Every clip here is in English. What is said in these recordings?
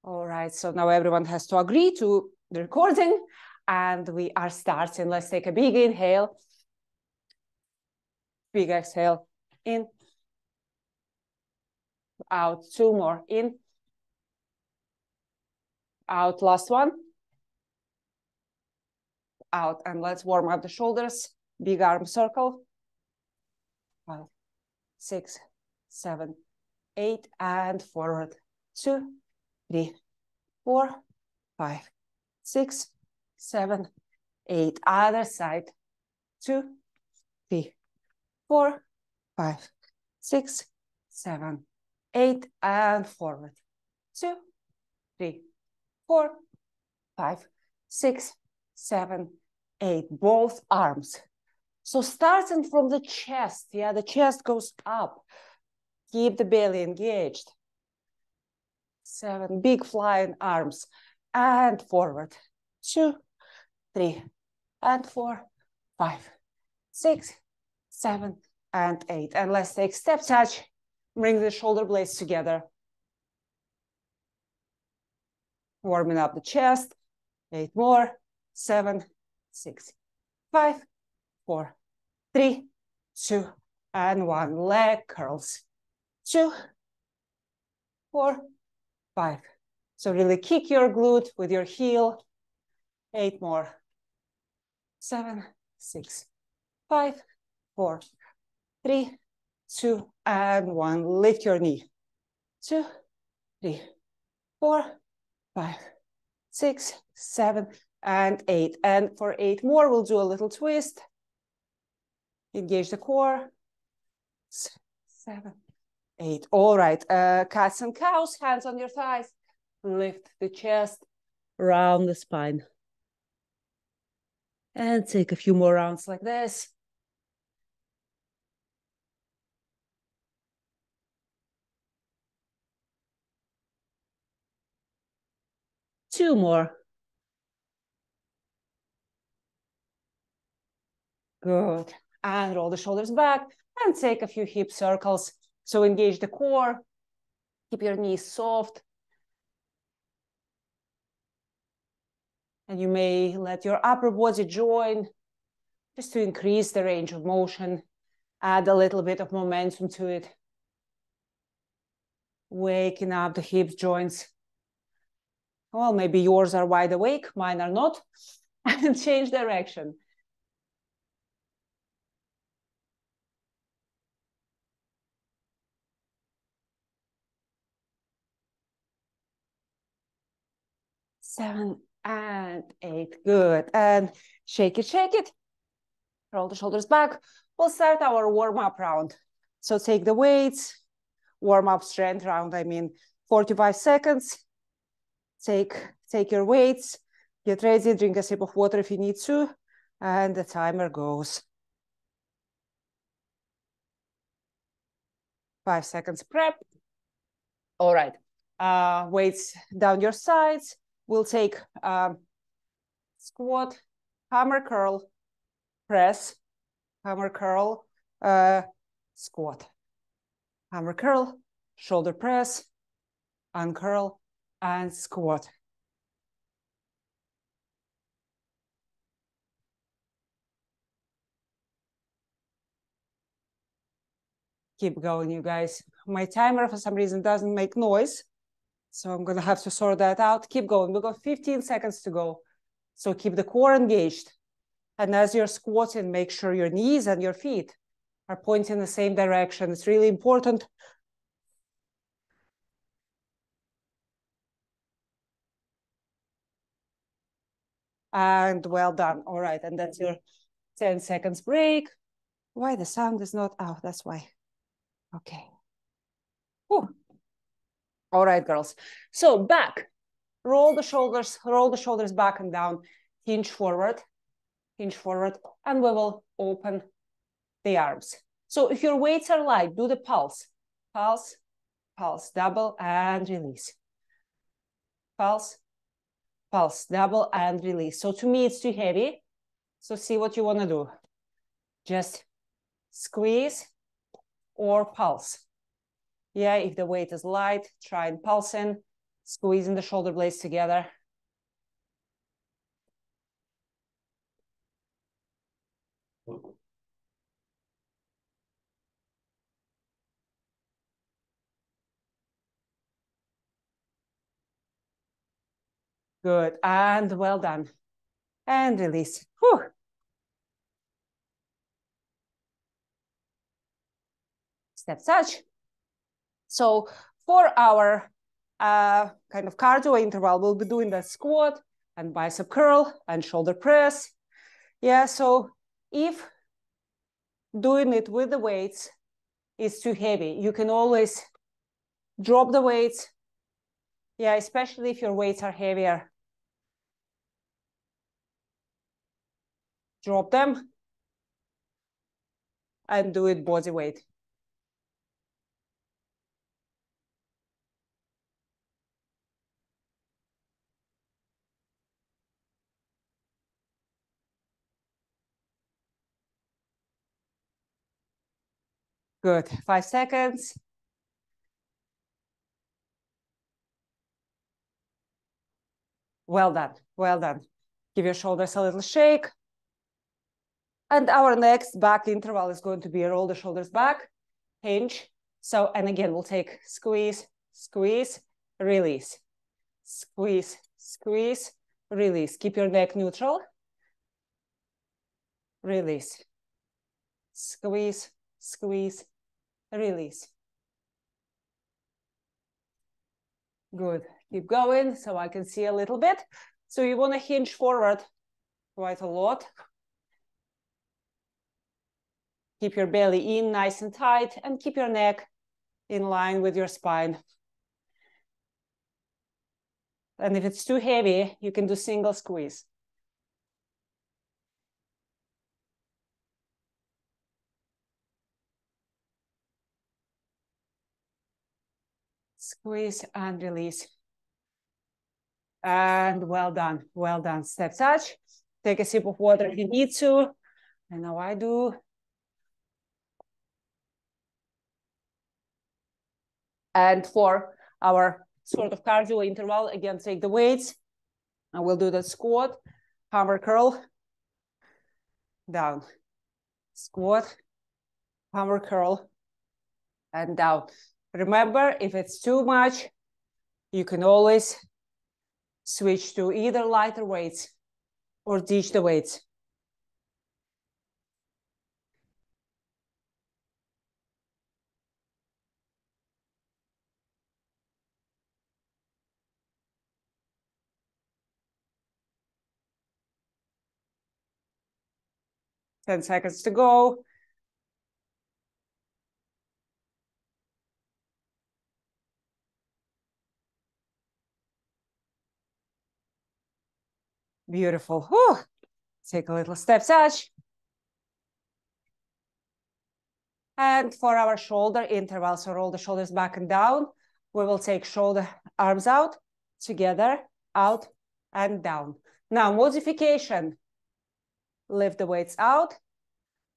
All right, so now everyone has to agree to the recording and we are starting. Let's take a big inhale. Big exhale, in, out, 2 more, in, out, last one, out, and let's warm up the shoulders, big arm circle, 5, 6, 7, 8, and forward, 2, 3, 4, 5, 6, 7, 8, other side, 2, 3, 4, 5, 6, 7, 8, and forward, 2, 3, 4, 5, 6, 7, 8, both arms. So starting from the chest, yeah, the chest goes up. Keep the belly engaged. 7, big flying arms, and forward, 2, 3, and 4, 5, 6, 7, and 8. And let's take step touch, bring the shoulder blades together. Warming up the chest, 8 more, 7, 6, 5, 4, 3, 2, and 1. Leg curls, 2, 4, 5. So really kick your glute with your heel, 8 more, 7, 6, 5, 4, 3, 2, and 1. Lift your knee, 2, 3, 4, 5, 6, 7, and 8. And for 8 more, we'll do a little twist. Engage the core. 7, 8. All right. Cats and cows, hands on your thighs. Lift the chest, round the spine. And take a few more rounds like this. Two more. Good. And roll the shoulders back and take a few hip circles. So engage the core. Keep your knees soft. And you may let your upper body join just to increase the range of motion. Add a little bit of momentum to it. Waking up the hip joints. Well, maybe yours are wide awake, mine are not. And change direction. Seven and 8. Good. And shake it, shake it. Roll the shoulders back. We'll start our warm-up round. So take the weights, warm-up strength round, 45 seconds. Take your weights, get ready, drink a sip of water if you need to, and the timer goes. 5 seconds prep. All right. Weights down your sides. We'll take squat, hammer curl, press, hammer curl, squat, hammer curl, shoulder press, uncurl, and squat. Keep going, you guys. My timer, for some reason, doesn't make noise. So I'm going to have to sort that out. Keep going. We've got 15 seconds to go. So keep the core engaged. And as you're squatting, make sure your knees and your feet are pointing in the same direction. It's really important. And well done. All right. And that's your 10 seconds break. Why the sound is not out? That's why. Okay. Whew. All right, girls. So back. Roll the shoulders back and down. Hinge forward, and we will open the arms. So if your weights are light, do the pulse. Pulse, pulse, double, and release. Pulse, pulse, double, and release. So to me, it's too heavy. So see what you want to do. Just squeeze or pulse. Yeah, if the weight is light, try and pulse in. Squeezing the shoulder blades together. Good, and well done. And release. Whew. Step touch. So for our kind of cardio interval, we'll be doing the squat and bicep curl and shoulder press. Yeah, so if doing it with the weights is too heavy, you can always drop the weights. Yeah, especially if your weights are heavier. Drop them and do it body weight. Good, 5 seconds. Well done, well done. Give your shoulders a little shake. And our next back interval is going to be roll the shoulders back, hinge. So, and again, we'll take squeeze, squeeze, release. Squeeze, squeeze, release. Keep your neck neutral. Release. Squeeze, squeeze, release. Good. Keep going so I can see a little bit. So you want to hinge forward quite a lot. Keep your belly in nice and tight and keep your neck in line with your spine. And if it's too heavy, you can do single squeeze. Squeeze and release. And well done, well done. Step touch. Take a sip of water if you need to. I know I do. And for our sort of cardio interval, again, take the weights. And we'll do the squat, hammer curl, down. Squat, hammer curl, and down. Remember, if it's too much, you can always switch to either lighter weights or ditch the weights. Ten seconds to go. Beautiful. Whew. Take a little step touch. And for our shoulder interval, so roll the shoulders back and down. We will take shoulder, arms out, together, out, and down. Now, modification. Lift the weights out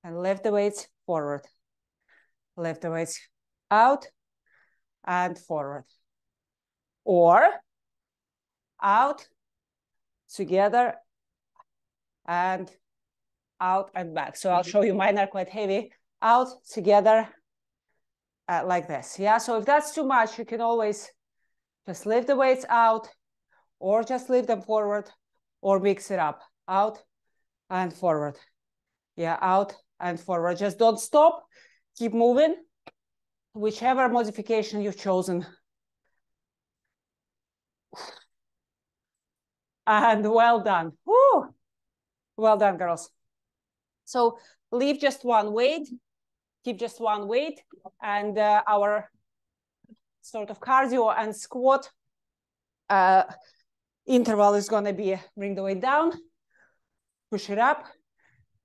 and lift the weights forward. Lift the weights out and forward. Or out, together, and out and back. So I'll show you, mine are quite heavy. Out, together, like this. Yeah, so if that's too much, you can always just lift the weights out or just lift them forward or mix it up. Out and forward. Yeah, out and forward. Just don't stop. Keep moving. Whichever modification you've chosen. And well done. Woo! Well done, girls. So leave just one weight. Keep just one weight. And our sort of cardio and squat interval is going to be bring the weight down, push it up,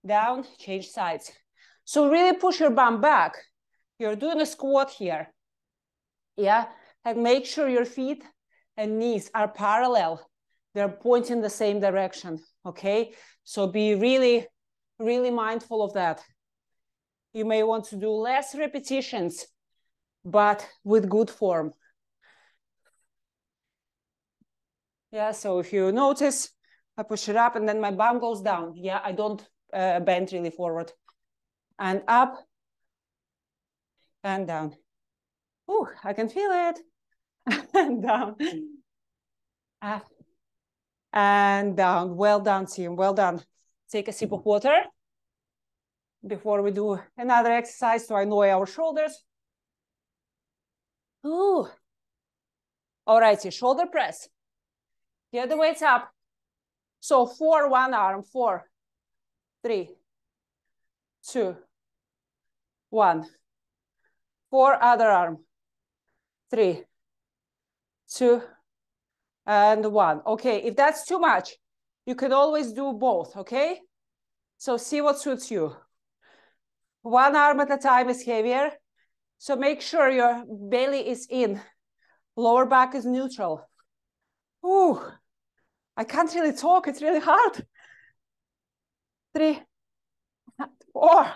down, change sides. So really push your bum back. You're doing a squat here. Yeah, and make sure your feet and knees are parallel. They're pointing the same direction, okay? So be really, really mindful of that. You may want to do less repetitions, but with good form. Yeah, so if you notice, I push it up and then my bum goes down. Yeah, I don't bend really forward. And up and down. Ooh, I can feel it. And down. Up and down. Well done, team. Well done. Take a sip of water before we do another exercise to annoy our shoulders. Ooh. All righty, shoulder press. Get the weights up. So 4, one arm, 4, 3, 2, 1. 4, other arm, 3, 2, and 1. Okay, if that's too much, you can always do both, okay? So see what suits you. One arm at a time is heavier. So make sure your belly is in. Lower back is neutral. Ooh, I can't really talk. It's really hard. 3, 4.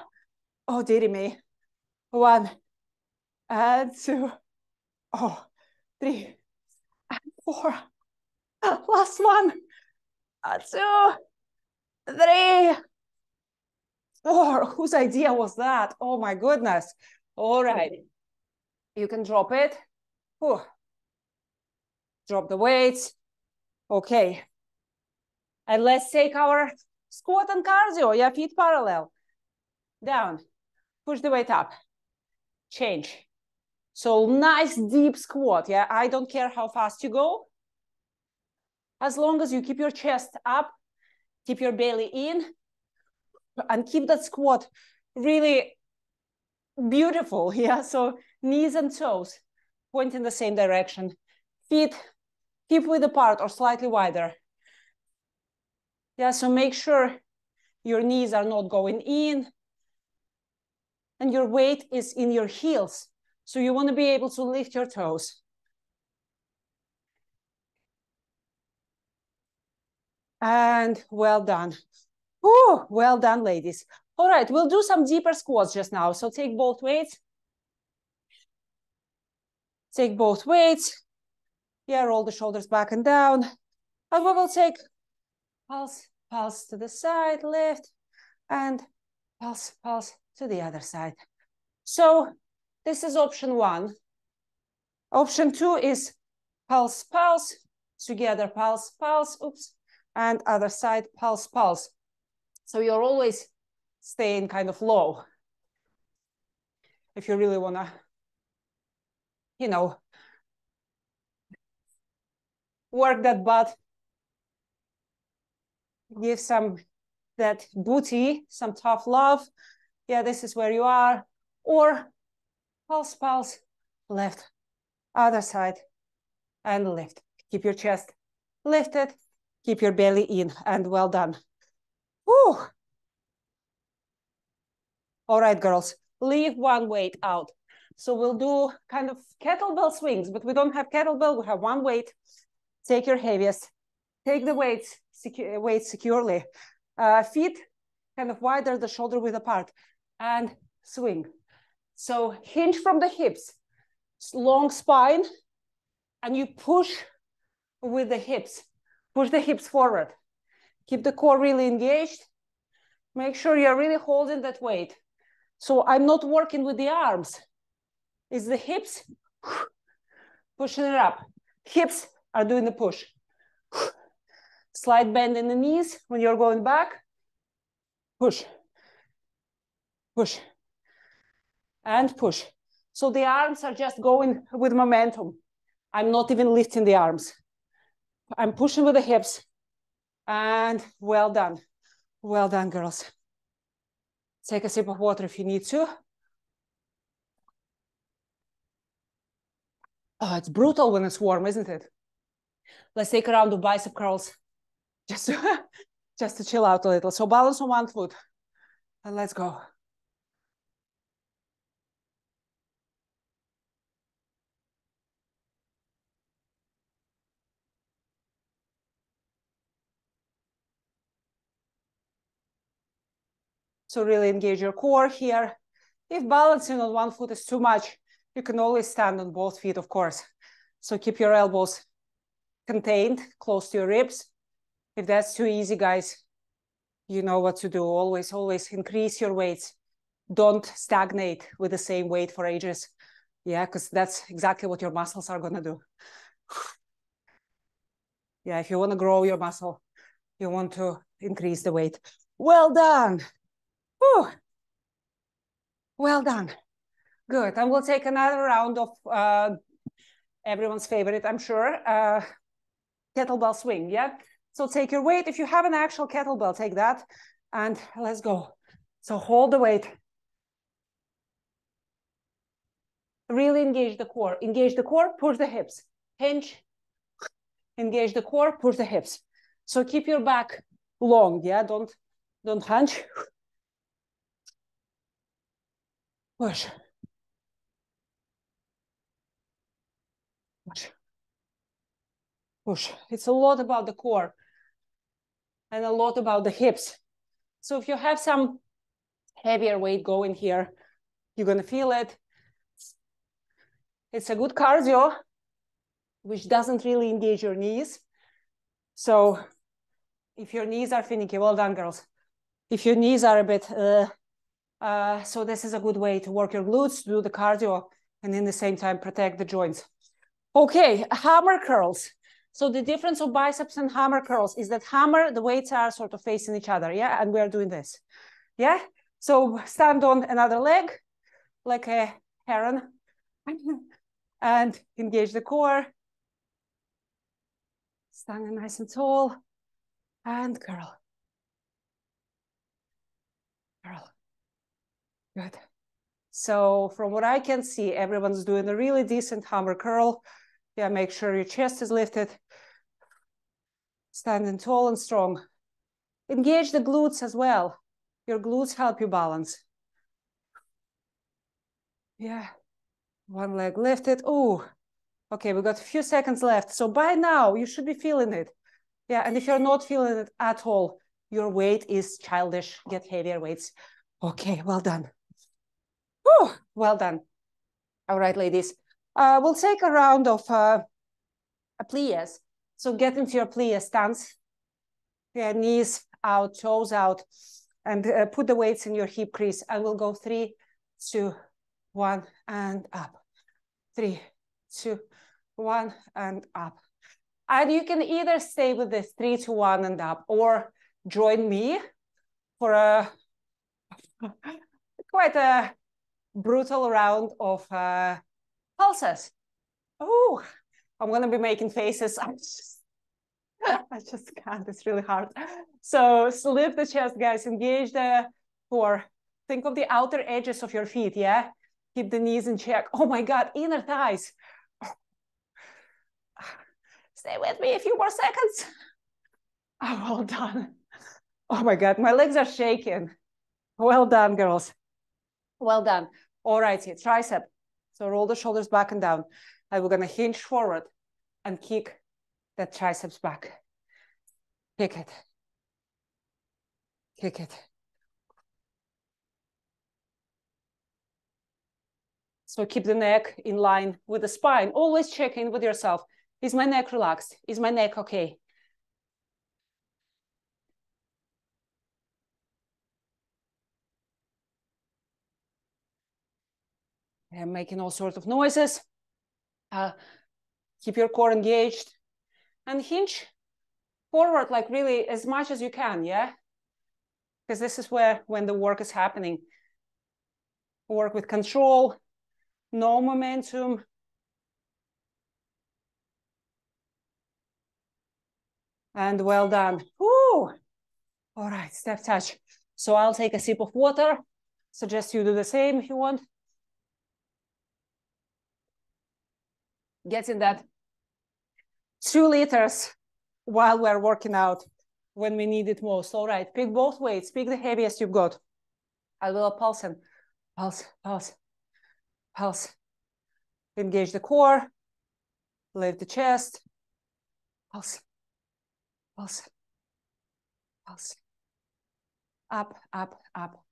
Oh, dearie me. 1, and 2. Oh, 3, and 4. Last one. 2, 3, 4. Whose idea was that? Oh my goodness. All right. You can drop it. Whew. Drop the weights. Okay. And let's take our squat and cardio. Yeah, feet parallel. Down. Push the weight up. Change. So nice deep squat. Yeah, I don't care how fast you go. As long as you keep your chest up, keep your belly in, and keep that squat really beautiful. Yeah, so knees and toes point in the same direction. Feet hip width apart or slightly wider. Yeah, so make sure your knees are not going in and your weight is in your heels. So you want to be able to lift your toes. And well done. Whew, well done, ladies. All right, we'll do some deeper squats just now. So take both weights. Take both weights. Yeah, roll the shoulders back and down. And we will take pulse, pulse to the side, lift, and pulse, pulse to the other side. So this is option 1. Option 2 is pulse, pulse, together, pulse, pulse, oops, and other side, pulse, pulse. So you're always staying kind of low. If you really want to, you know, work that butt, give some that booty, some tough love. Yeah, this is where you are. Or pulse, pulse, left, other side, and lift. Keep your chest lifted, keep your belly in, and well done. Whew. All right, girls, leave one weight out. So we'll do kind of kettlebell swings, but we don't have kettlebell, we have one weight. Take your heaviest, take the weights securely. Feet kind of wider, the shoulder width apart, and swing. So hinge from the hips, long spine, and you push with the hips. Push the hips forward. Keep the core really engaged. Make sure you're really holding that weight. So I'm not working with the arms. It's the hips pushing it up. Hips are doing the push. Slight bend in the knees when you're going back. Push, push, and push. So the arms are just going with momentum. I'm not even lifting the arms. I'm pushing with the hips. And well done. Well done, girls. Take a sip of water if you need to. Oh, it's brutal when it's warm, isn't it? Let's take a round of bicep curls just to chill out a little. So balance on one foot and let's go. So really engage your core here. If balancing on one foot is too much, you can always stand on both feet, of course. So keep your elbows contained, close to your ribs. If that's too easy, guys, you know what to do. Always, always increase your weights. Don't stagnate with the same weight for ages. Yeah, because that's exactly what your muscles are going to do. Yeah, if you want to grow your muscle, you want to increase the weight. Well done. Whew. Well done. Good. And we'll take another round of everyone's favorite, I'm sure, kettlebell swing. Yeah. So take your weight. If you have an actual kettlebell, take that and let's go. So hold the weight. Really engage the core. Engage the core, push the hips. Hinge. Engage the core, push the hips. So keep your back long. Yeah. Don't hunch. Push. Push. Push. It's a lot about the core and a lot about the hips. So if you have some heavier weight going here, you're going to feel it. It's a good cardio, which doesn't really engage your knees. So if your knees are finicky, well done, girls. If your knees are a bit, so this is a good way to work your glutes, do the cardio, and in the same time, protect the joints. Okay, hammer curls. So the difference of biceps and hammer curls is that hammer, the weights are sort of facing each other, yeah? And we're doing this, yeah? So stand on another leg, like a heron, and engage the core. Stand nice and tall, and curl. Curl. Good. So from what I can see, everyone's doing a really decent hammer curl. Yeah, make sure your chest is lifted. Standing tall and strong. Engage the glutes as well. Your glutes help you balance. Yeah. One leg lifted. Oh, okay, we got a few seconds left. So by now, you should be feeling it. Yeah, and if you're not feeling it at all, your weight is childish. Get heavier weights. Okay, well done. Whew, well done. All right, ladies. We'll take a round of a plies. So get into your plies stance. Yeah, knees out, toes out, and put the weights in your hip crease. And we'll go 3, 2, 1, and up. 3, 2, 1, and up. And you can either stay with this 3, 2, 1, and up, or join me for a quite a brutal round of pulses. Oh, I'm going to be making faces. I just can't. It's really hard. So lift the chest, guys. Engage the core. Think of the outer edges of your feet, yeah? Keep the knees in check. Oh my God, inner thighs. Stay with me a few more seconds. Oh, well done. Oh my God, my legs are shaking. Well done, girls. Well done. All righty, tricep. So roll the shoulders back and down. And we're going to hinge forward and kick that triceps back. Kick it. Kick it. So keep the neck in line with the spine. Always check in with yourself. Is my neck relaxed? Is my neck okay? I'm making all sorts of noises. Keep your core engaged and hinge forward like really as much as you can, yeah? Because this is when the work is happening. Work with control, no momentum. And well done. Woo! All right, step touch. So I'll take a sip of water. Suggest you do the same if you want. Get in that 2 liters while we're working out when we need it most. All right, pick both weights. Pick the heaviest you've got. I will pulse and pulse, pulse, pulse. Engage the core. Lift the chest. Pulse, pulse, pulse. Up, up, up,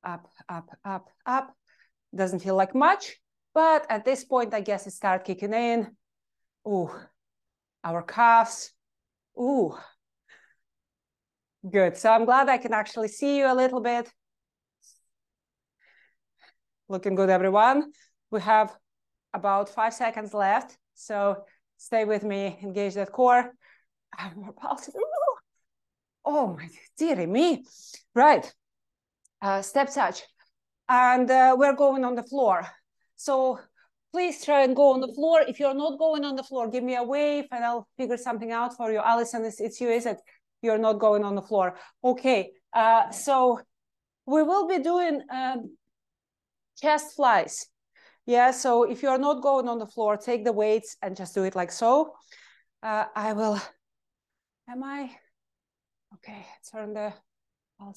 up, up, up, up. Doesn't feel like much, but at this point, I guess it starts kicking in. Ooh, our calves. Ooh, good. So I'm glad I can actually see you a little bit. Looking good, everyone. We have about 5 seconds left. So stay with me, engage that core. I'm more pulses. Oh my dearie me. Right. Step touch. And we're going on the floor. So please try and go on the floor. If you're not going on the floor, give me a wave and I'll figure something out for you. Alison, it's you, is it? You're not going on the floor. Okay. So we will be doing chest flies. Yeah, so if you're not going on the floor, take the weights and just do it like so. I'll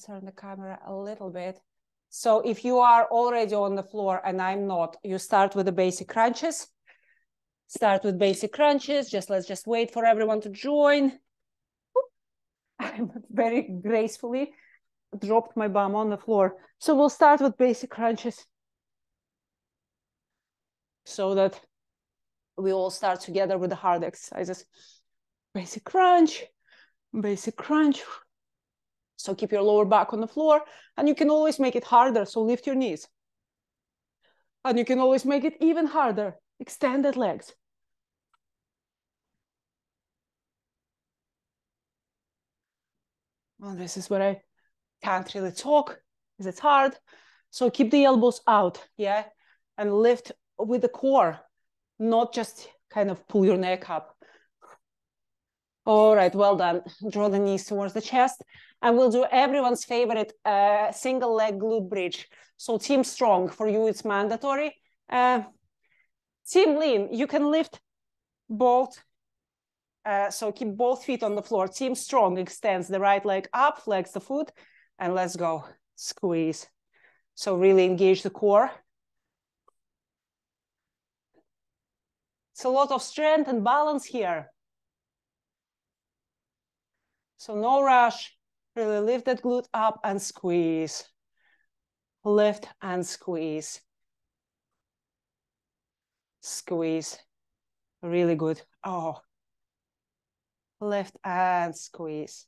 turn the camera a little bit. So if you are already on the floor and I'm not, you start with the basic crunches. Start with basic crunches. Let's just wait for everyone to join. I'm very gracefully dropped my bum on the floor. So we'll start with basic crunches so that we all start together with the hard exercises. Basic crunch, basic crunch. So keep your lower back on the floor, and you can always make it harder. So lift your knees. And you can always make it even harder. Extended legs. Well, this is where I can't really talk because it's hard. So keep the elbows out, yeah? And lift with the core, not just kind of pull your neck up. All right, well done. Draw the knees towards the chest. And we'll do everyone's favorite single leg glute bridge. So team strong, for you it's mandatory. Team lean, you can lift both. So keep both feet on the floor. Team strong extends the right leg up, flex the foot, and let's go. Squeeze. So really engage the core. It's a lot of strength and balance here. So no rush. Really lift that glute up and squeeze. Lift and squeeze. Squeeze. Really good. Oh. Lift and squeeze.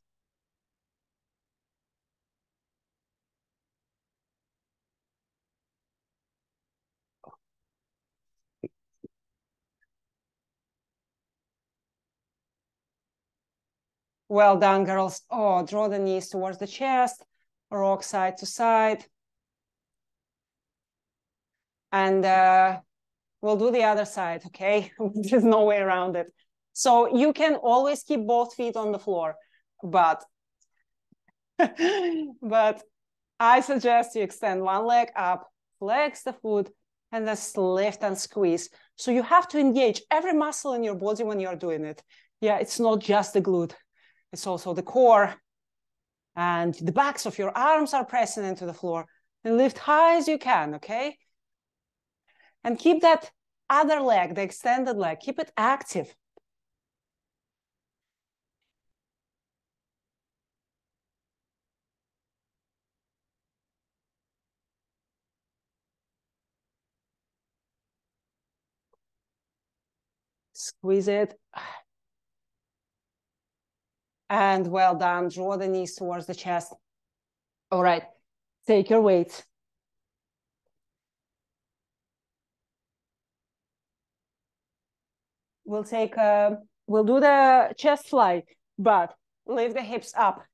Well done, girls. Oh, draw the knees towards the chest, rock side to side. And we'll do the other side, okay? There's no way around it. So you can always keep both feet on the floor, but I suggest you extend one leg up, flex the foot, and just lift and squeeze. So you have to engage every muscle in your body when you're doing it. Yeah, it's not just the glute. It's also the core. And the backs of your arms are pressing into the floor. And lift high as you can, okay? And keep that other leg, the extended leg, keep it active. Squeeze it. And well done. Draw the knees towards the chest. All right. Take your weights. We'll do the chest fly, but lift the hips up.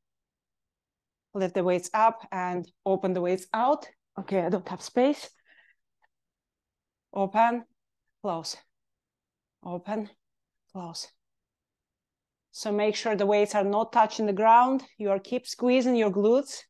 Lift the weights up and open the weights out. Okay, I don't have space. Open, close. Open, close. So make sure the weights are not touching the ground. You are keep squeezing your glutes.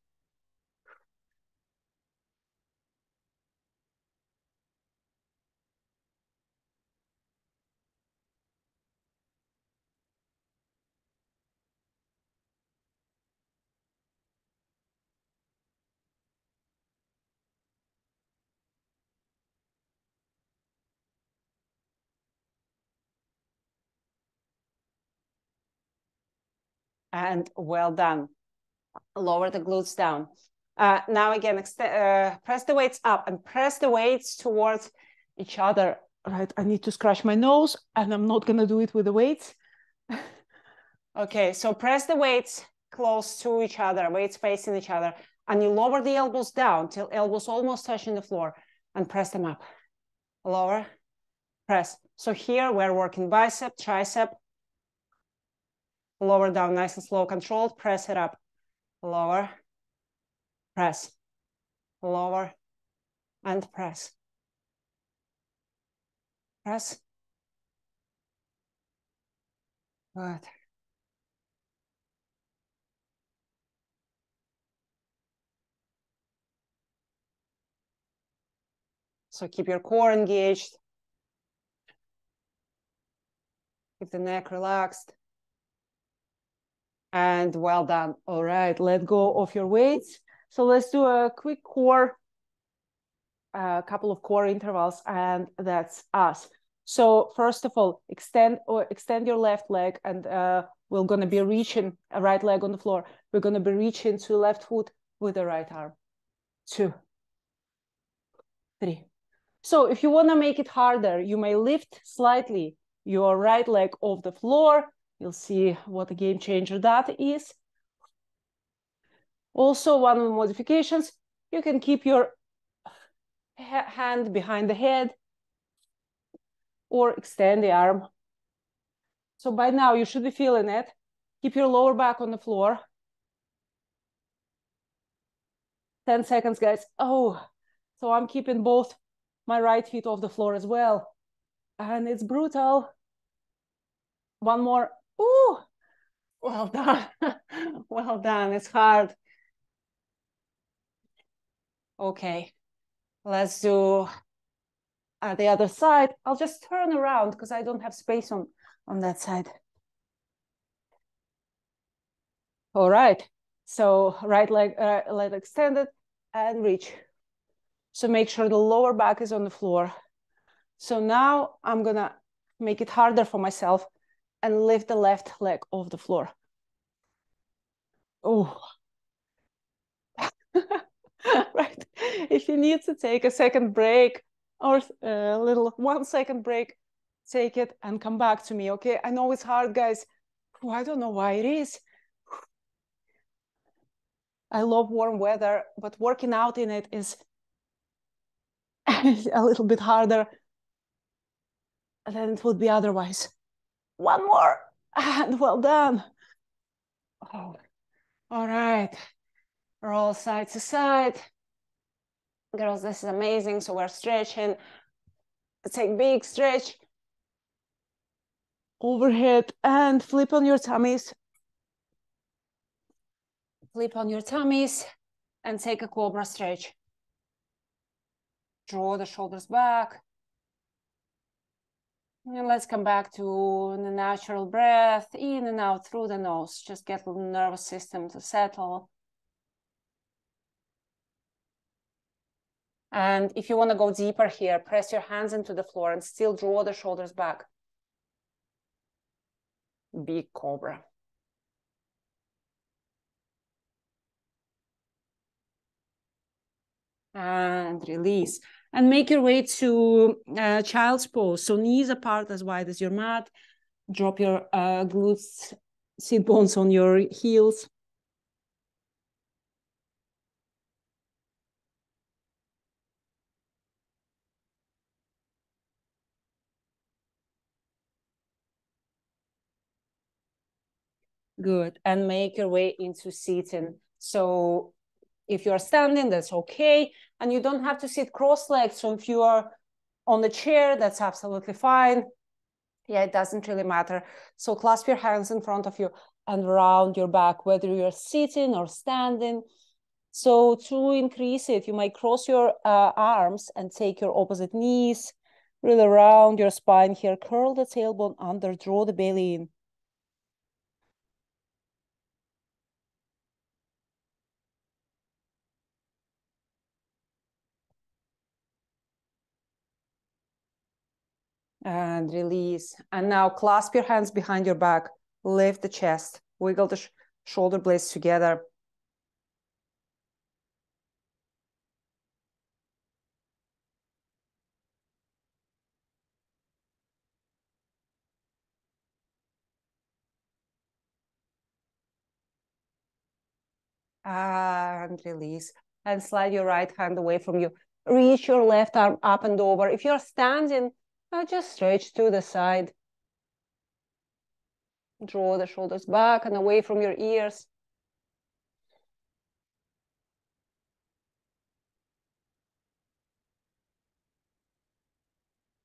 And well done. Lower the glutes down. Now again, press the weights up and press the weights towards each other. Right, I need to scratch my nose and I'm not gonna do it with the weights. Okay, so press the weights close to each other, weights facing each other, and you lower the elbows down till elbows almost touching the floor and press them up. Lower, press. So here we're working bicep, tricep, lower down, nice and slow, controlled, press it up, lower, press, lower, and press. Press. Good. So keep your core engaged. Keep the neck relaxed. And well done. All right, let go of your weights. So let's do a quick core, a couple of core intervals, and that's us. So first of all, extend your left leg, and we're going to be reaching a right leg on the floor. We're going to be reaching to left foot with the right arm. 2, 3. So if you want to make it harder, you may lift slightly your right leg off the floor. You'll see what a game changer that is. Also, one of the modifications, you can keep your hand behind the head or extend the arm. So by now you should be feeling it. Keep your lower back on the floor. 10 seconds, guys. Oh, so I'm keeping both my right feet off the floor as well. And it's brutal. One more. Ooh, well done. Well done. It's hard. Okay, let's do the other side. I'll just turn around because I don't have space on that side. All right, so right leg extended and reach. So make sure the lower back is on the floor. So now I'm gonna make it harder for myself and lift the left leg off the floor. Oh, right. If you need to take a second break or a little 1 second break, take it and come back to me, okay? I know it's hard, guys. Oh, I don't know why it is. I love warm weather, but working out in it is a little bit harder than it would be otherwise. One more, and well done. Oh, all right. Roll side to side. Girls, this is amazing. So we're stretching. Take big stretch. Overhead and flip on your tummies. Flip on your tummies and take a cobra stretch. Draw the shoulders back. And let's come back to the natural breath, in and out through the nose. Just get the nervous system to settle. And if you want to go deeper here, press your hands into the floor and still draw the shoulders back. Big cobra. And release. And make your way to child's pose. So knees apart as wide as your mat. Drop your glutes, sit bones on your heels. Good. And make your way into sitting. So if you're standing, that's okay. And you don't have to sit cross-legged. So if you are on the chair, that's absolutely fine. Yeah, it doesn't really matter. So clasp your hands in front of you and round your back, whether you're sitting or standing. So to increase it, you might cross your arms and take your opposite knees, really round your spine here, curl the tailbone under, draw the belly in. And release. And now clasp your hands behind your back, lift the chest, wiggle the shoulder blades together. And release. And slide your right hand away from you. Reach your left arm up and over. If you're standing, just stretch to the side. Draw the shoulders back and away from your ears.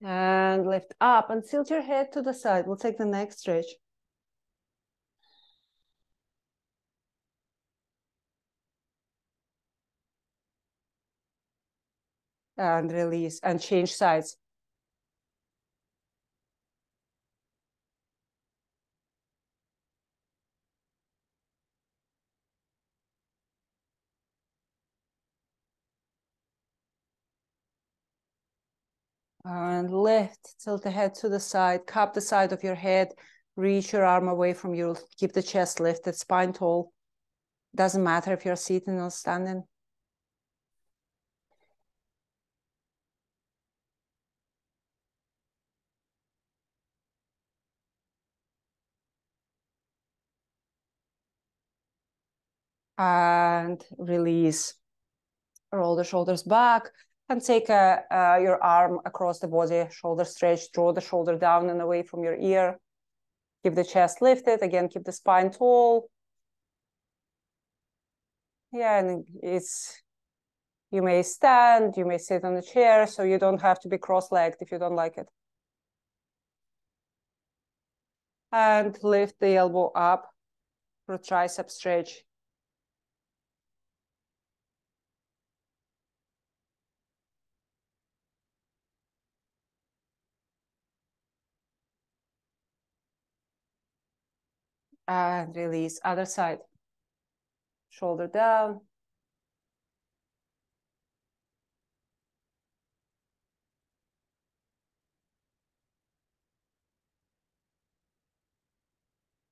And lift up and tilt your head to the side. We'll take the next stretch. And release and change sides. And lift, tilt the head to the side, cup the side of your head, reach your arm away from you, keep the chest lifted, spine tall. Doesn't matter if you're sitting or standing. And release. Roll the shoulders back and take your arm across the body, shoulder stretch, draw the shoulder down and away from your ear. Keep the chest lifted. Again, keep the spine tall. Yeah, and you may stand, you may sit on the chair, so you don't have to be cross-legged if you don't like it. And lift the elbow up for tricep stretch. And release, other side. Shoulder down.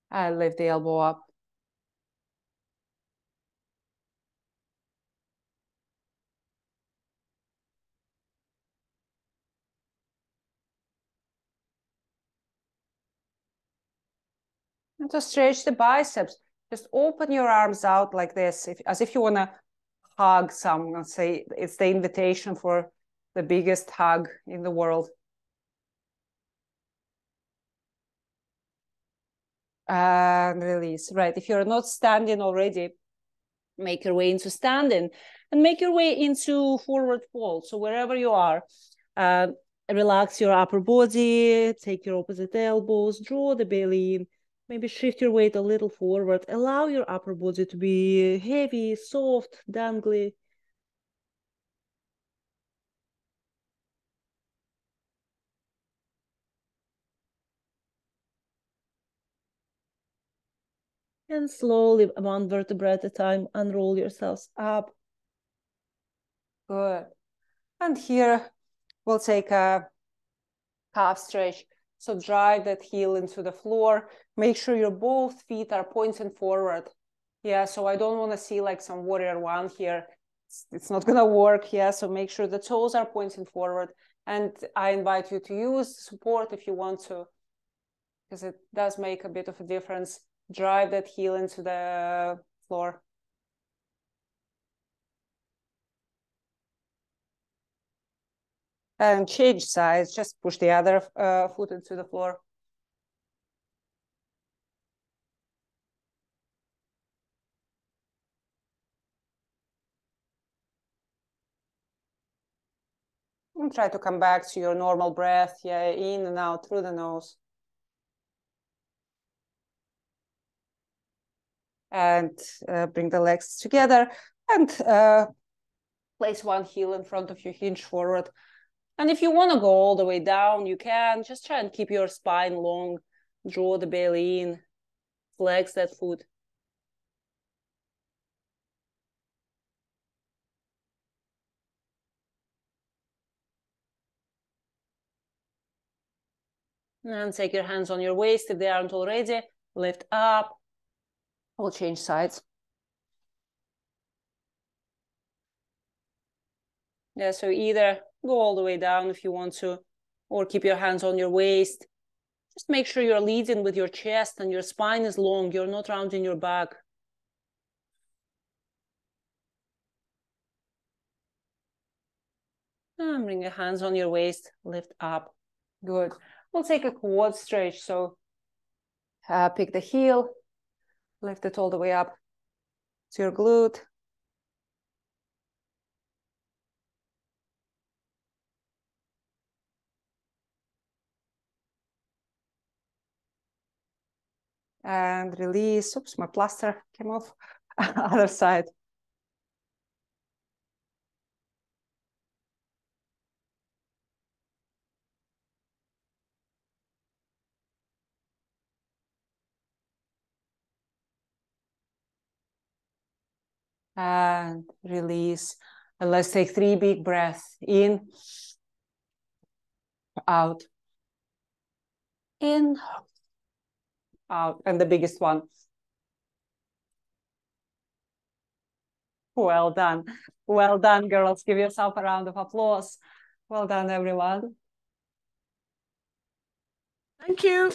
And lift the elbow up. And to stretch the biceps, just open your arms out like this, as if you want to hug someone. Say it's the invitation for the biggest hug in the world. And release. Right. If you're not standing already, make your way into standing and make your way into forward fold. So wherever you are, relax your upper body, take your opposite elbows, draw the belly in, maybe shift your weight a little forward. Allow your upper body to be heavy, soft, dangly. And slowly, one vertebra at a time, unroll yourselves up. Good. And here, we'll take a calf stretch. So drive that heel into the floor. Make sure your both feet are pointing forward. Yeah, so I don't want to see like some warrior one here. It's not going to work. Yeah, so make sure the toes are pointing forward. And I invite you to use support if you want to, because it does make a bit of a difference. Drive that heel into the floor. And change sides, just push the other foot into the floor. And try to come back to your normal breath. Yeah, in and out through the nose. And bring the legs together and place one heel in front of you, hinge forward. And if you want to go all the way down, you can. Just try and keep your spine long. Draw the belly in. Flex that foot. And take your hands on your waist if they aren't already. Lift up. We'll change sides. Yeah, so either go all the way down if you want to, or keep your hands on your waist. Just make sure you're leading with your chest and your spine is long. You're not rounding your back. And bring your hands on your waist, lift up. Good. We'll take a quad stretch. So pick the heel, lift it all the way up to your glute. And release. Oops, my plaster came off. Other side. And release. And let's take 3 big breaths. In, out, in, out. And the biggest one. Well done. Well done, girls. Give yourself a round of applause. Well done, everyone. Thank you.